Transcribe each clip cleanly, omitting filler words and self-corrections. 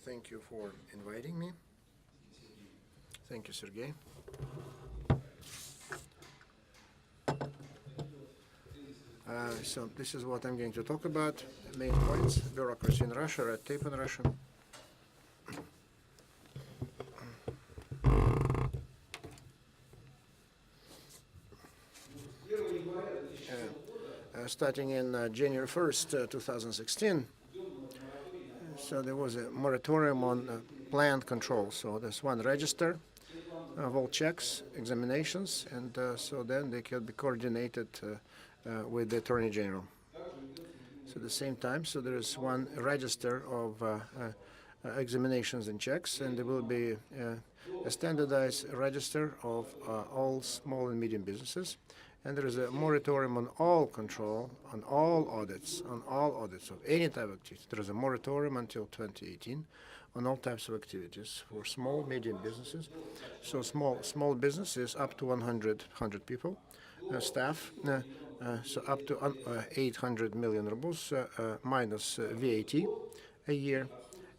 Thank you for inviting me. Thank you, Sergey. So this is what I'm going to talk about. Main points: bureaucracy in Russia, red tape in Russia. Starting in January 1st, 2016, so there was a moratorium on planned control. So there's one register of all checks, examinations, and so then they can be coordinated with the Attorney General. So at the same time, so there is one register of examinations and checks, and there will be a standardized register of all small and medium businesses. And there is a moratorium on all control, on all audits of any type of activity. There is a moratorium until 2018 on all types of activities for small, medium businesses. So small businesses up to 100 people, staff, so up to 800 million rubles minus VAT a year,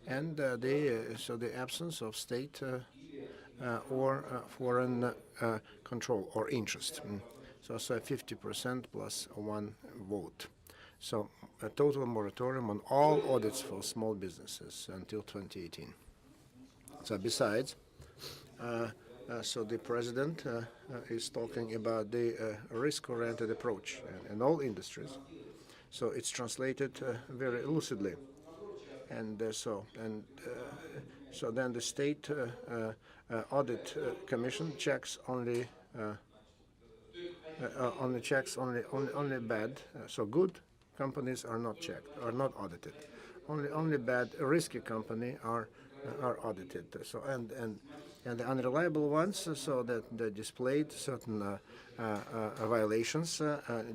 and the absence of state or foreign control or interest. So 50% plus one vote. So a total moratorium on all audits for small businesses until 2018. So besides, so the president is talking about the risk-oriented approach in all industries. So it's translated very lucidly, and so then the state audit commission checks only only bad. So good companies are not checked, are not audited. Only bad, risky company are audited. So and the unreliable ones, so that they displayed certain violations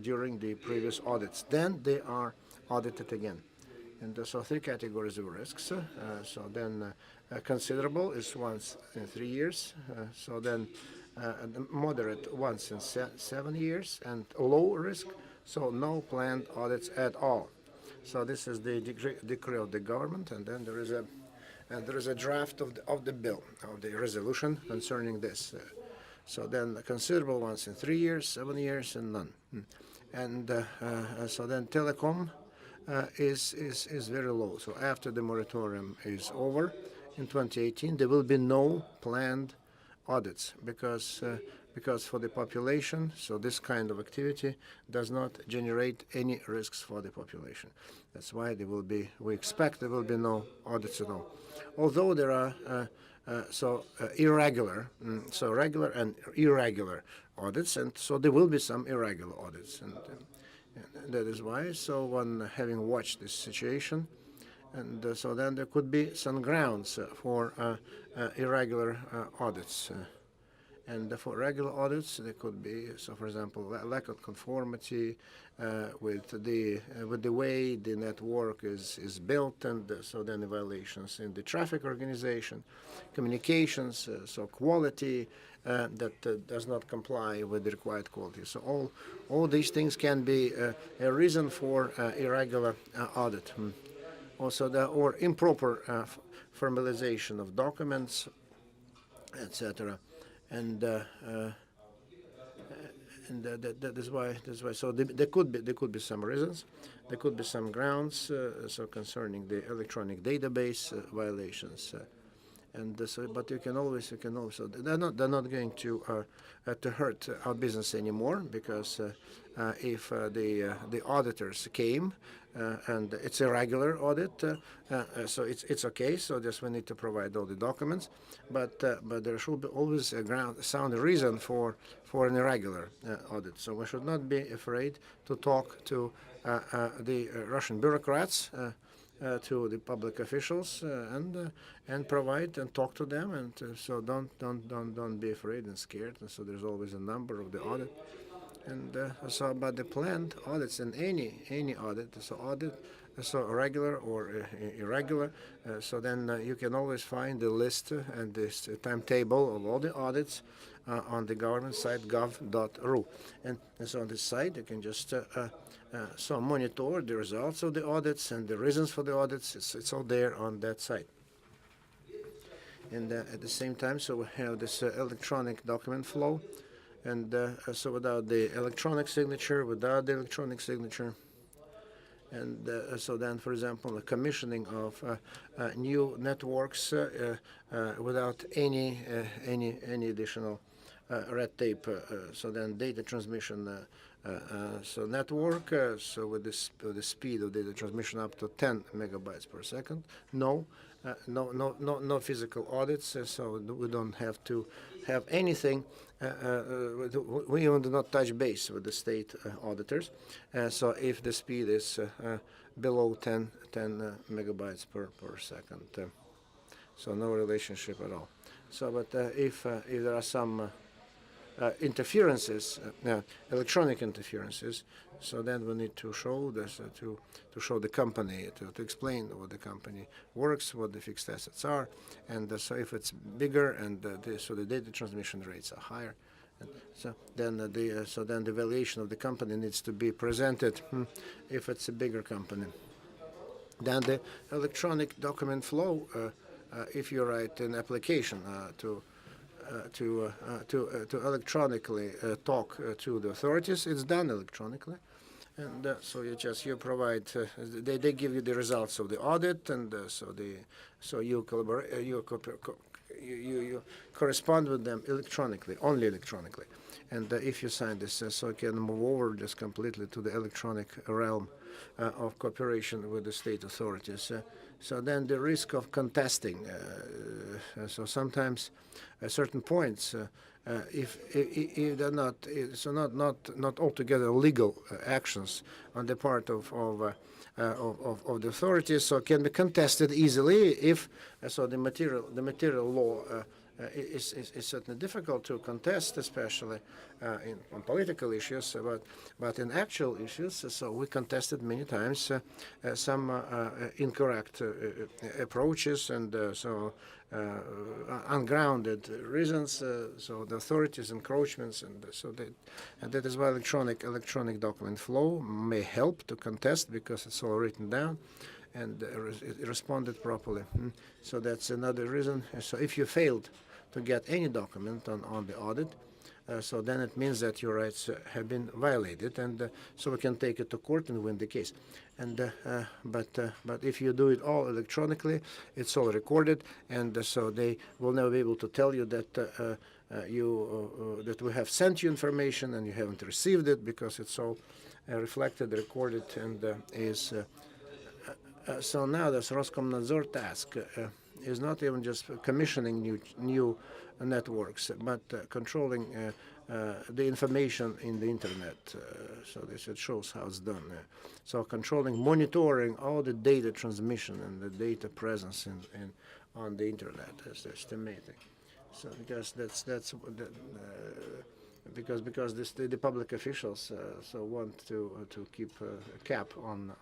during the previous audits, then they are audited again. And so three categories of risks. So then considerable is once in 3 years. So then moderate once in 7 years, and low risk, so no planned audits at all. So this is the decree of the government, and then there is a draft of the bill, of the resolution concerning this. So then considerable ones in 3 years, 7 years, and none. And so then Telecom is very low. So after the moratorium is over in 2018, there will be no planned audits because for the population, so this kind of activity does not generate any risks for the population. That's why we expect there will be no audits at all. Although there are irregular, so regular and irregular audits, and so there will be some irregular audits, and that is why. So one having watched this situation, and so then there could be some grounds for irregular audits. And for regular audits, there could be, so for example, lack of conformity with the way the network is built, and so then the violations in the traffic organization, communications, so quality that does not comply with the required quality. So all these things can be a reason for irregular audit. Also, or improper formalization of documents, etc. And that is why. So there could be some reasons. There could be some grounds. So concerning the electronic database violations, and so. But you can always. So they're not going to hurt our business anymore, because if the auditors came and it's a regular audit, so it's okay. So just we need to provide all the documents, but there should be always a sound reason for an irregular audit. So we should not be afraid to talk to the Russian bureaucrats, to the public officials, and provide and talk to them, and so don't be afraid and scared. And so there's always a number of the audit. And so about the planned audits, and any audit, so regular or irregular, so then you can always find the list and this timetable of all the audits on the government site gov.ru. And so on this site you can just so monitor the results of the audits and the reasons for the audits. It's all there on that site. And at the same time, so we have this electronic document flow, and so without the electronic signature, and so then, for example, the commissioning of new networks without any additional red tape. So then, data transmission. So network. So with this, the speed of data transmission up to 10 megabytes per second. No physical audits. So we don't have to have anything. We even do not touch base with the state auditors. So if the speed is below 10 megabytes per second, so no relationship at all. So, but if there are some interferences, electronic interferences, so then we need to show this, to show the company, to explain what the company works, what the fixed assets are, and so if it's bigger and so the data transmission rates are higher, and so then the valuation of the company needs to be presented if it's a bigger company. Then the electronic document flow, if you write an application to electronically talk to the authorities, it's done electronically, and so you provide. They give you the results of the audit, and so you collaborate, you correspond with them electronically, only electronically, and if you sign this, so you can move over just completely to the electronic realm of cooperation with the state authorities. So then the risk of contesting. So sometimes at certain points, if they're not altogether legal actions on the part of the authorities, so can be contested easily if so the material law is certainly difficult to contest, especially on political issues, but in actual issues, so we contested many times some incorrect approaches and ungrounded reasons, so the authorities' encroachments, and that is why electronic document flow may help to contest, because it's all written down and responded properly. So that's another reason. So if you failed to get any document on the audit, so then it means that your rights have been violated, and so we can take it to court and win the case. And but if you do it all electronically, it's all recorded, and so they will never be able to tell you that that we have sent you information and you haven't received it, because it's all reflected, recorded, and is. So now this Roskomnadzor task is not even just commissioning new networks, but controlling the information in the internet. So this, it shows how it's done. So monitoring all the data transmission and the data presence on the internet is estimating. So because because the public officials so want to keep a cap on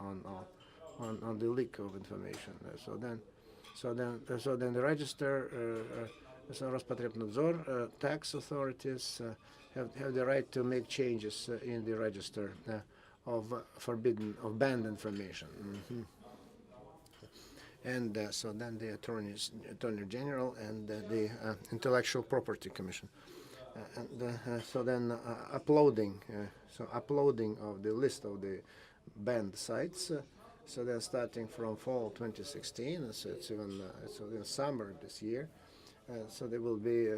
the leak of information. So then the register, so Rospotrebnadzor, tax authorities have the right to make changes in the register of banned information. And so then the Attorney General and the Intellectual Property Commission. So then uploading of the list of the banned sites. So then starting from fall 2016, so it's even summer this year. So there will be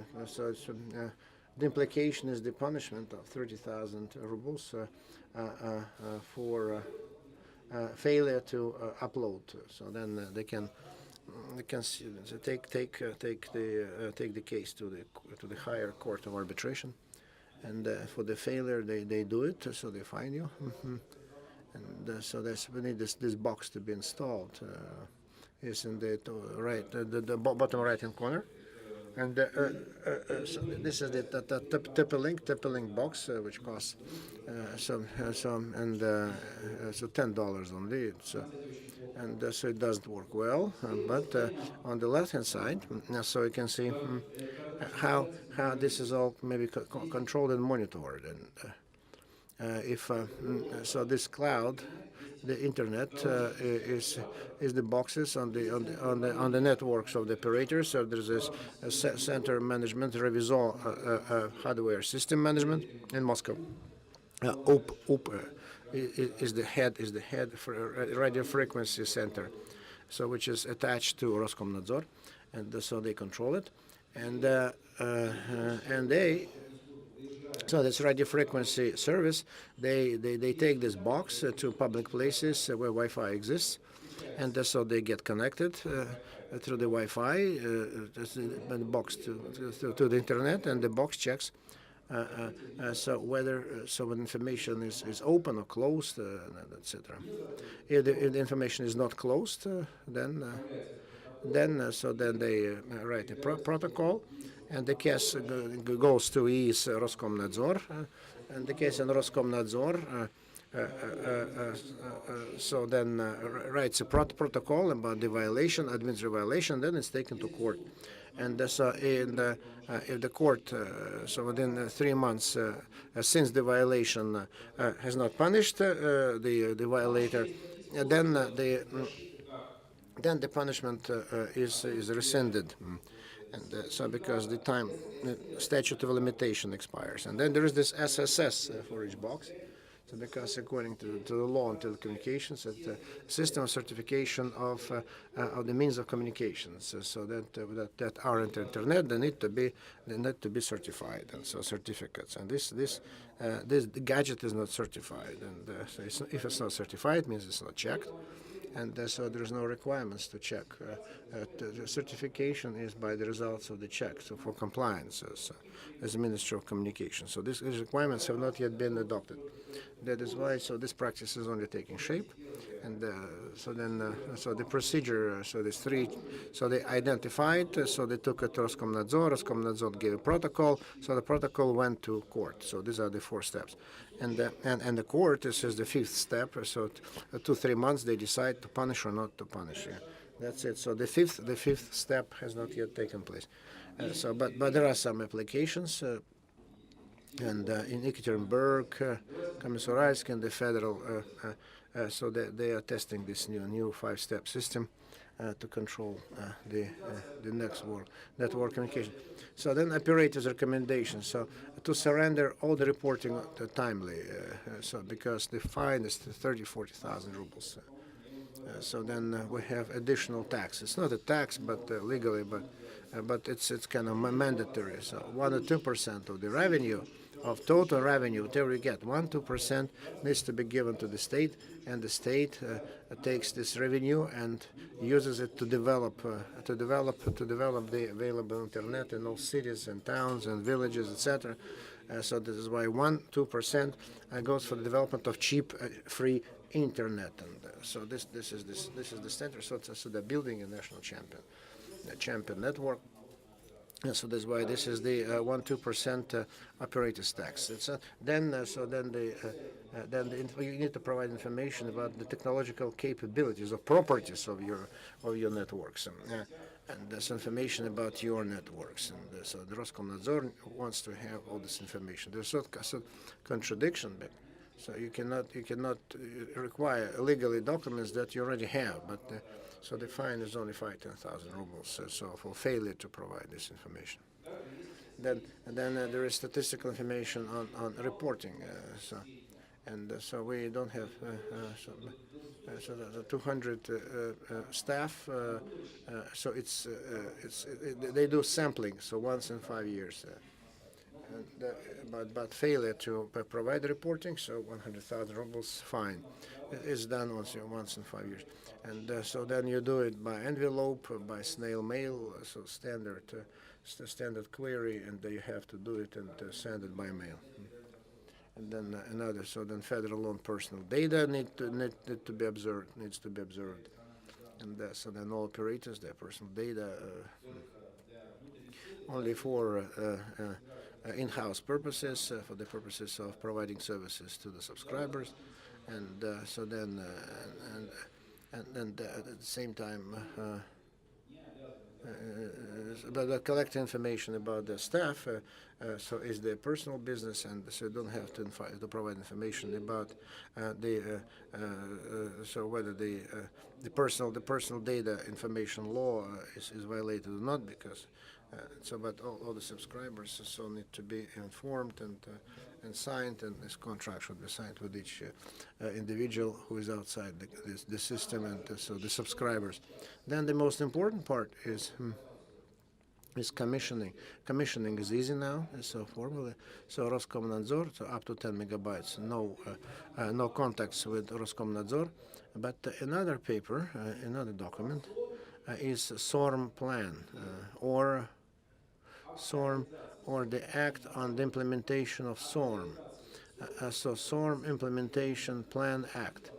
the implication is the punishment of 30,000 rubles for failure to upload. So then they can take the case to the higher court of arbitration, and for the failure they do it, so they fine you. And so we need this box to be installed. Is in the bottom right-hand corner, and so this is the TP-Link box, which costs so $10 only. And so it doesn't work well. But on the left-hand side, so you can see how this is all maybe controlled and monitored. So this cloud, the internet is the boxes on the networks of the operators. So there's this center management, revisor hardware system management in Moscow. OP is the head for radio frequency center, so which is attached to Roskomnadzor, and so they control it, and they. So this radio frequency service, they take this box to public places where Wi-Fi exists, and so they get connected through the Wi-Fi, the box to the internet, and the box checks so whether when information is open or closed, etc. If the information is not closed, then they write a protocol, and the case goes to ES Roskomnadzor, and the case in Roskomnadzor so then writes a protocol about the violation, administrative violation, then it's taken to court. And so if the court, so within 3 months since the violation has not punished the violator, then the punishment is rescinded. And so because the statute of limitation expires. And then there is this SSS for each box. So because according to the law on telecommunications, it's a system of certification of the means of communications. So that are on the internet, they need to be certified, and so certificates. And this gadget is not certified, and so if it's not certified, it means it's not checked. And so there's no requirements to check. The certification is by the results of the check, so for compliance as a Ministry of Communication. So these requirements have not yet been adopted. That is why this practice is only taking shape. And so the procedure, so there's three, so they identified, so they took it to Roskomnadzor gave a protocol, so the protocol went to court. So these are the 4 steps. And the court, this is the 5th step, so 2-3 months they decide to punish or not to punish. Yeah. That's it. So the fifth step has not yet taken place. But there are some applications, and in Ekaterinburg, Komisaraysk, and the federal, so they are testing this new 5-step system to control the network communication. So then operators' recommendations. So to surrender all the reporting timely. So because the fine is 30,000-40,000 rubles. So then we have additional tax. It's not a tax, but legally, but it's kind of mandatory. So 1 or 2% of the revenue, of total revenue, whatever you get, 1-2% needs to be given to the state, and the state takes this revenue and uses it to develop the available internet in all cities and towns and villages, etc. So this is why 1-2% goes for the development of cheap, free internet, and so this is the center. So they're building a national champion network. So that's why this is the 1-2% operators tax. Then you need to provide information about the technological capabilities or properties of your networks, and there's information about your networks. And so the Roskomnadzor wants to have all this information. There's a contradiction, but so you cannot require legally documents that you already have, but. So the fine is only 5,000-10,000 rubles. So for failure to provide this information, then there is statistical information on reporting. So we don't have so the 200 staff. So they do sampling. So once in 5 years. But failure to provide reporting, so 100,000 rubles fine is done once in 5 years. And so then you do it by envelope, by snail mail, so standard query, and you have to do it and send it by mail. And then another, so then federal owned personal data needs to be observed, and so then all operators, their personal data only for in-house purposes, for the purposes of providing services to the subscribers, and so then at the same time, but collect information about the staff. So it's their personal business, and so you don't have to provide information about so whether the personal data information law is violated or not, because but all the subscribers so need to be informed and signed, and this contract should be signed with each individual who is outside the system, and so the subscribers. Then the most important part is commissioning. Commissioning is easy now, so formally. So Roskomnadzor, so up to 10 megabytes, no contacts with Roskomnadzor. But another paper, another document, is SORM plan, or SORM, or the Act on the Implementation of SORM. So SORM Implementation Plan Act.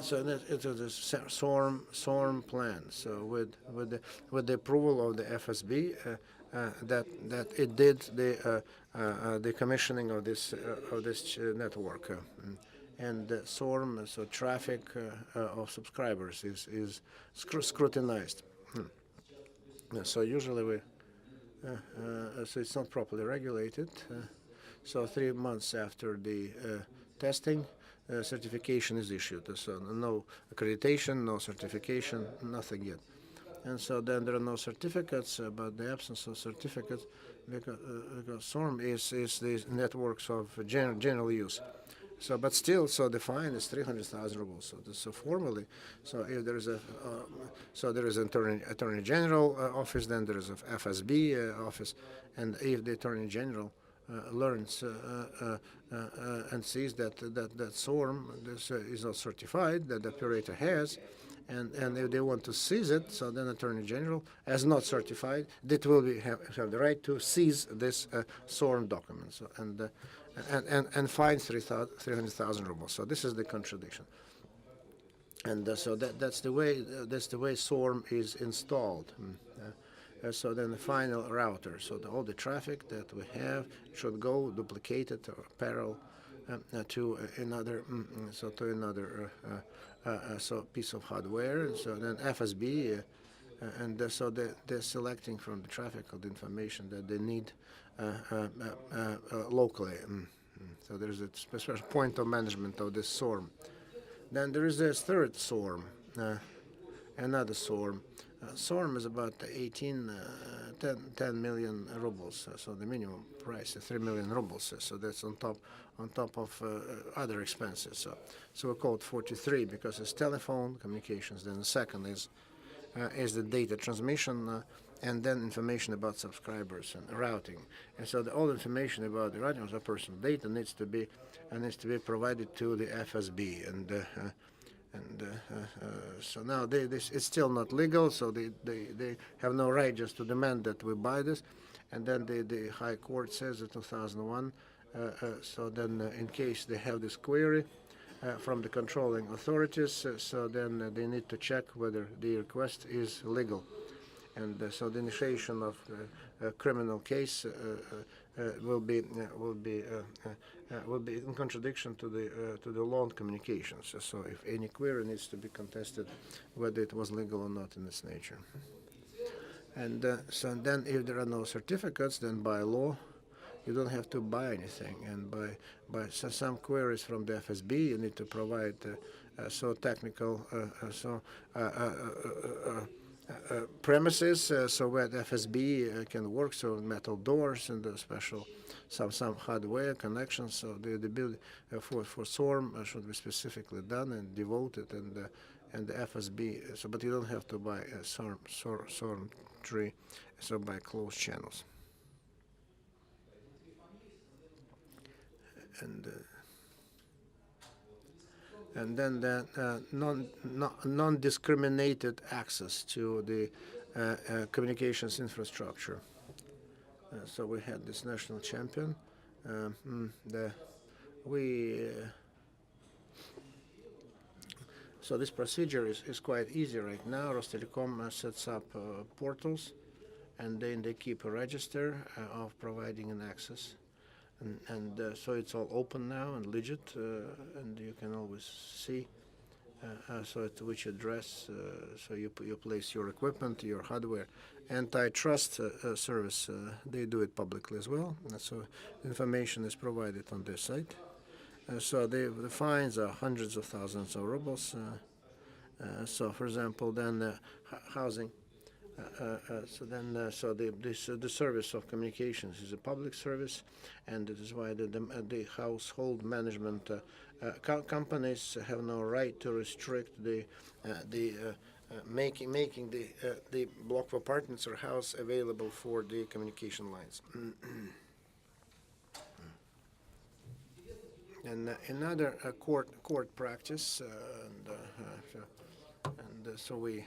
So that it is a SORM plan. So with the approval of the FSB, that it did the commissioning of this network, and SORM, so traffic of subscribers is scrutinized. So usually so it's not properly regulated. So 3 months after the testing, certification is issued. So no accreditation, no certification, nothing yet. And so then there are no certificates, but the absence of certificates, because SORM is the networks of general use. So, but still, so the fine is 300,000 rubles. So formally, so if there is an attorney general office, then there is a FSB office, and if the attorney general learns and sees that SORM is not certified, that the operator has, and if they want to seize it, so then Attorney General, as not certified, that will have the right to seize this SORM document, so, and fine 300,000 rubles. So this is the contradiction, and so that's the way SORM is installed. So then the final router, so all the traffic that we have should go duplicated or parallel to another piece of hardware. And so then FSB, and so they're selecting from the traffic of the information that they need locally. So there's a special point of management of this SORM. Then there is this third SORM, another SORM. SORM is about 10 million rubles, so the minimum price is 3 million rubles. So that's on top of other expenses. So we call it 43 because it's telephone communications. Then the second is the data transmission, and then information about subscribers and routing. And so all information about the routing of the personal data needs to be provided to the FSB, and so now it's still not legal, so they have no right just to demand that we buy this. And then the High Court says in 2001, so then in case they have this query from the controlling authorities, so then they need to check whether the request is legal. And so the initiation of a criminal case will be in contradiction to the law on communications. So if any query needs to be contested, whether it was legal or not in its nature. And so then if there are no certificates, then by law you don't have to buy anything. And by some queries from the FSB, you need to provide technical premises, so where the FSB can work, so metal doors and special some hardware connections. So the build for SORM should be specifically done and devoted, and the FSB. So, but you don't have to buy a SORM tree, so by closed channels. And then the non-discriminated access to the communications infrastructure. So we had this national champion. So this procedure is quite easy right now. Telecom sets up portals, and then they keep a register of providing an access. And so it's all open now and legit, and you can always see so at which address so you place your equipment, your hardware. Antitrust service, they do it publicly as well. So information is provided on their site. So the fines are hundreds of thousands of rubles. So, for example, then housing. So the service of communications is a public service, and it is why the household management companies have no right to restrict making the block of apartments or house available for the communication lines. And another court practice, so we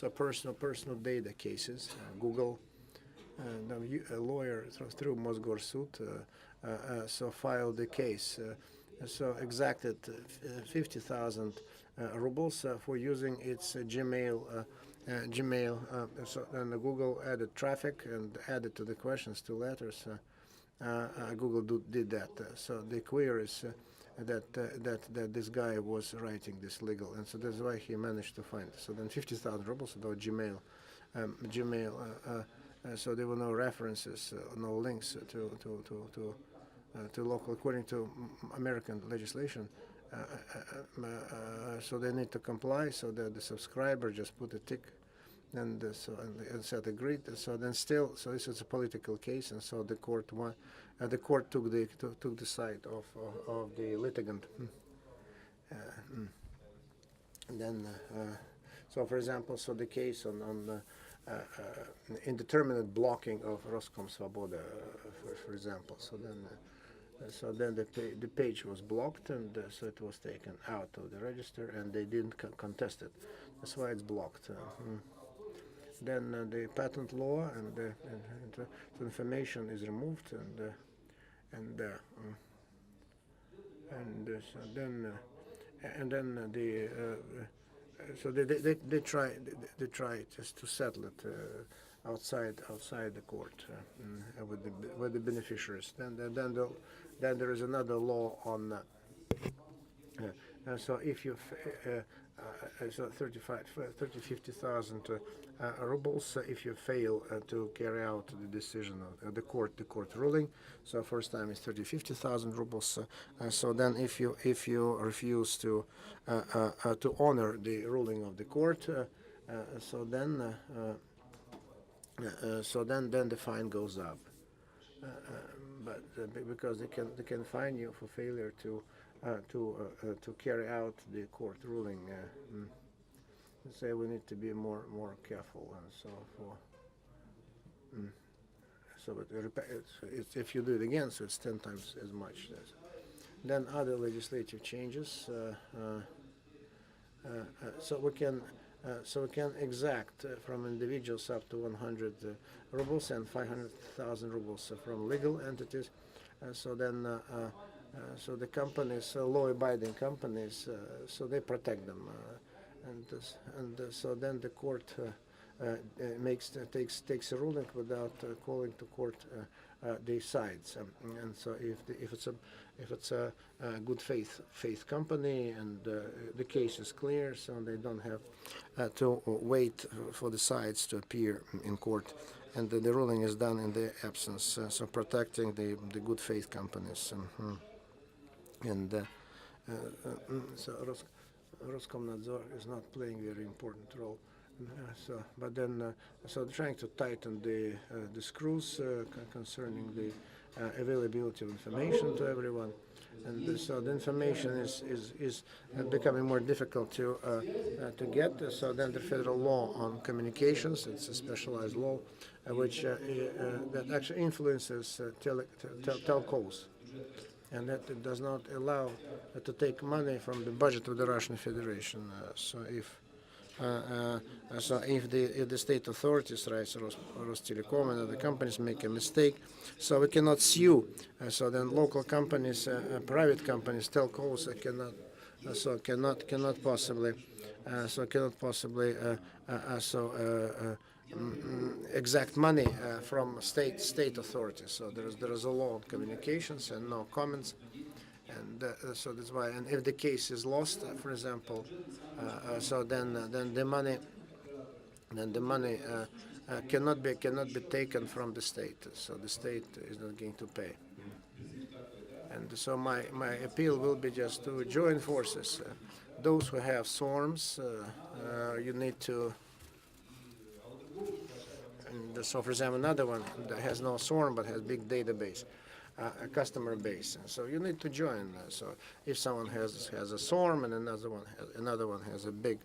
have personal data cases. Google, a lawyer through Mosgorsud so filed the case, so exacted 50,000 rubles for using its Gmail. So and Google added traffic and added to the questions 2 letters. Google did that. So the query is that this guy was writing this legal, and so that's why he managed to find. So then 50,000 rubles about Gmail. So there were no references, no links to local, according to American legislation. So they need to comply. So that the subscriber just put a tick, and said agreed. So then still, so this is a political case, and so the court won. The court took the side of the litigant. And then, so for example, so the case on indeterminate blocking of Roskom Svoboda, for example. So then the page was blocked, and so it was taken out of the register, and they didn't contest it. That's why it's blocked. Then the patent law and so information is removed, so they try just to settle it outside the court with the beneficiaries. Then there is another law on so if you so 50,000 rubles if you fail to carry out the decision of the court ruling. So first time is 50,000 rubles. So then if you refuse to honor the ruling of the court, so then the fine goes up. But because they can fine you for failure to carry out the court ruling. Say we need to be more careful, and so but if you do it again, so it's 10 times as much. Then other legislative changes. So we can exact from individuals up to 100 rubles and 500,000 rubles from legal entities. So then. So the companies, law-abiding companies, so they protect them, so then the court takes a ruling without calling to court the sides, and so if it's a good faith company and the case is clear, so they don't have to wait for the sides to appear in court, and the ruling is done in their absence, so protecting the good faith companies. And so Roskomnadzor is not playing a very important role. But then, so trying to tighten the screws concerning the availability of information to everyone, and so the information is becoming more difficult to get. So then the federal law on communications, it's a specialized law, which that actually influences telcos. And that it does not allow to take money from the budget of the Russian Federation. So if the state authorities, right, Telecom and other companies make a mistake, so we cannot sue. So then local companies, private companies, telcos cannot possibly exact money from state authorities. So there is a law on communications and no comments, And so that's why. And if the case is lost, for example, so then the money cannot be taken from the state. So the state is not going to pay. And so my appeal will be just to join forces. Those who have SORMs, you need to. And so, for example, another one that has no SORM but has big database, a customer base. So you need to join. So if someone has a SORM and another one has a big,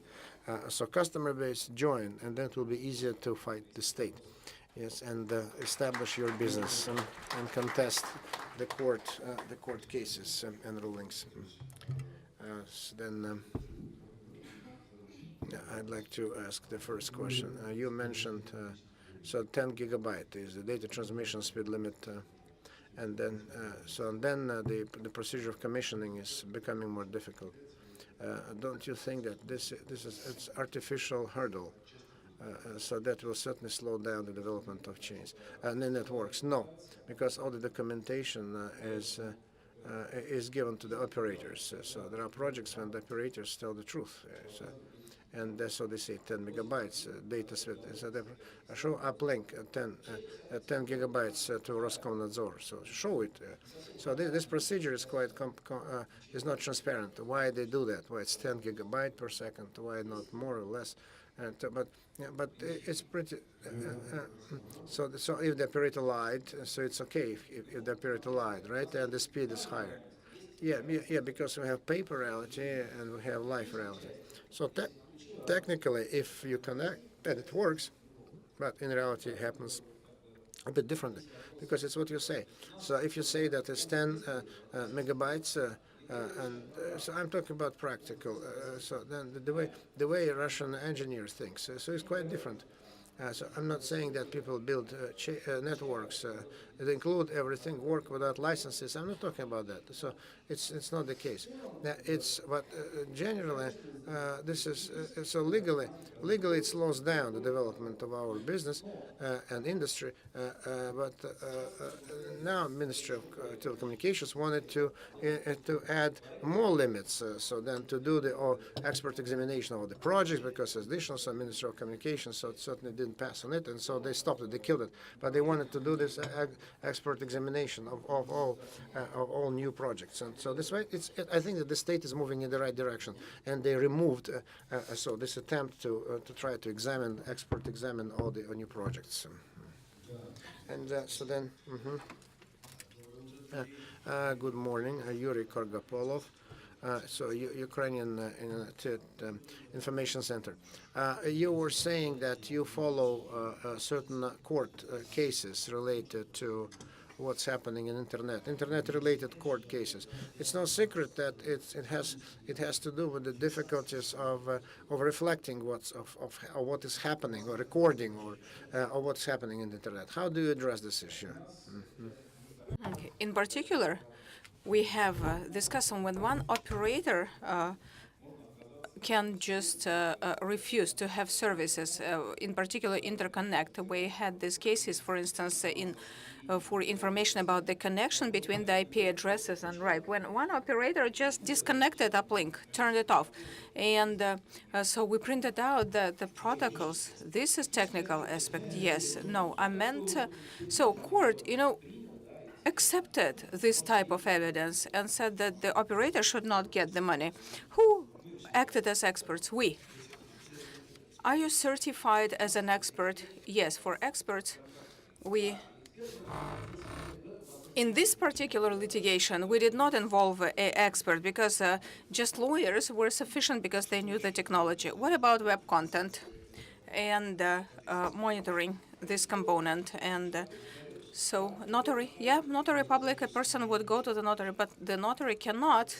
so customer base, join, and then it will be easier to fight the state. Yes, and establish your business and contest the court cases and rulings. So then I'd like to ask the first question. You mentioned so 10 gigabyte is the data transmission speed limit, and then the procedure of commissioning is becoming more difficult. Don't you think that this is it's artificial hurdle? So that will certainly slow down the development of chains and the networks. No, because all the documentation is given to the operators. So there are projects when the operators tell the truth. And so they say 10 megabytes data speed. So they show uplink 10 gigabytes to Roskomnadzor. So show it. So this procedure is quite is not transparent. Why they do that? Why it's 10 gigabyte per second? Why not more or less? But it's pretty. So if the operator lied, so it's okay if the operator lied, right? And the speed is higher. Yeah, because we have paper reality and we have live reality. So technically, if you connect, then it works, but in reality, it happens a bit differently because it's what you say. So if you say that it's 10 megabytes. So I'm talking about practical. So then the way Russian engineers think, so it's quite different. So I'm not saying that people build networks that include everything, work without licenses. I'm not talking about that. So it's not the case. But generally this is so legally it slows down the development of our business and industry. But now Ministry of Telecommunications wanted to add more limits. So then to do the expert examination of the projects because it's additional. So Ministry of Communications so it certainly didn't pass on it, and so they stopped it. They killed it. But they wanted to do this expert examination of all new projects. And so this way, I think that the state is moving in the right direction, and they removed so this attempt to try to expert examine all the new projects. And so then, good morning, Yuri Korgopolov. So Ukrainian Information Center. You were saying that you follow certain court cases related to what's happening in internet-related court cases. It's no secret that it has to do with the difficulties of reflecting what is happening or recording or what's happening in the internet. How do you address this issue? Okay. In particular, we have discussed on when one operator can just refuse to have services, in particular interconnect. We had these cases, for instance, for information about the connection between the IP addresses and RIPE. When one operator just disconnected uplink, turned it off, and so we printed out the protocols. This is technical aspect. Yes, no, I meant so court, accepted this type of evidence and said that the operator should not get the money. Who acted as experts? We. Are you certified as an expert? Yes, for experts, we. In this particular litigation, we did not involve an expert because just lawyers were sufficient because they knew the technology. What about web content and monitoring this component? And so notary, notary public, a person would go to the notary, but the notary cannot.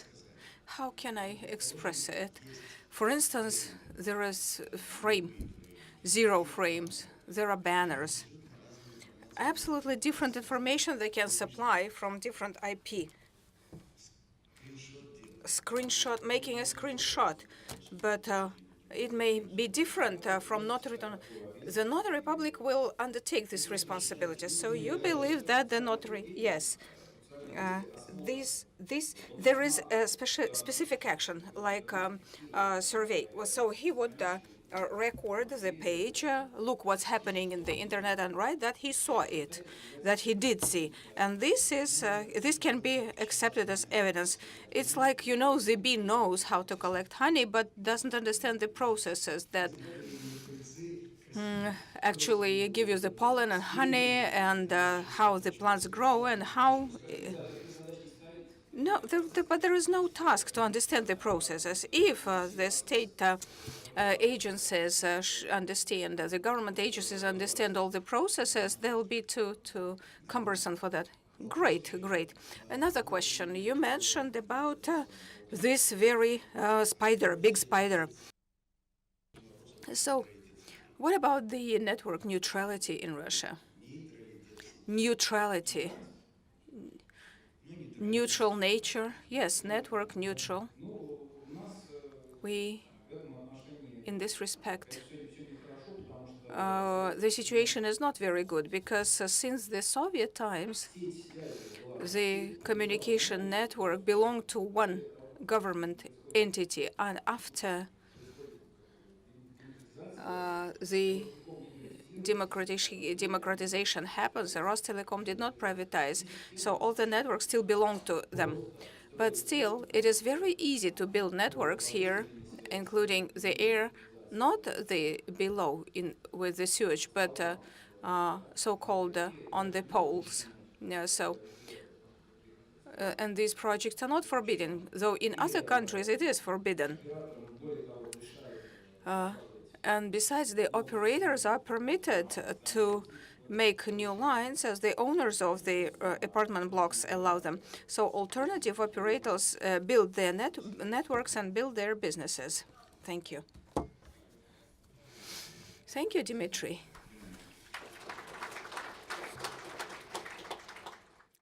How can I express it? For instance, there is frame, 0 frames, there are banners. Absolutely different information they can supply from different IP. Making a screenshot, but it may be different from notary to the notary public will undertake this responsibility. So you believe that the notary, yes. There is a specific action like survey. So he would record the page, look what's happening in the internet, and write that he saw it, that he did see, and this can be accepted as evidence. It's like, the bee knows how to collect honey, but doesn't understand the processes that actually give you the pollen and honey, and how the plants grow, and how. No, but there is no task to understand the processes. If the state agencies understand, the government agencies understand all the processes, they'll be too cumbersome for that. Great, great. Another question. You mentioned about this very big spider. So, what about the network neutrality in Russia? Neutrality. Neutral nature, yes, network neutral. We, in this respect, the situation is not very good because since the Soviet times, the communication network belonged to one government entity, and after the democratization happens, Telecom did not privatize, so all the networks still belong to them. But still, it is very easy to build networks here, including the air, not the below with the sewage, but so-called on the poles. And these projects are not forbidden, though in other countries it is forbidden. And besides, the operators are permitted to make new lines as the owners of the apartment blocks allow them. So alternative operators build their networks and build their businesses. Thank you. Thank you, Dmitry.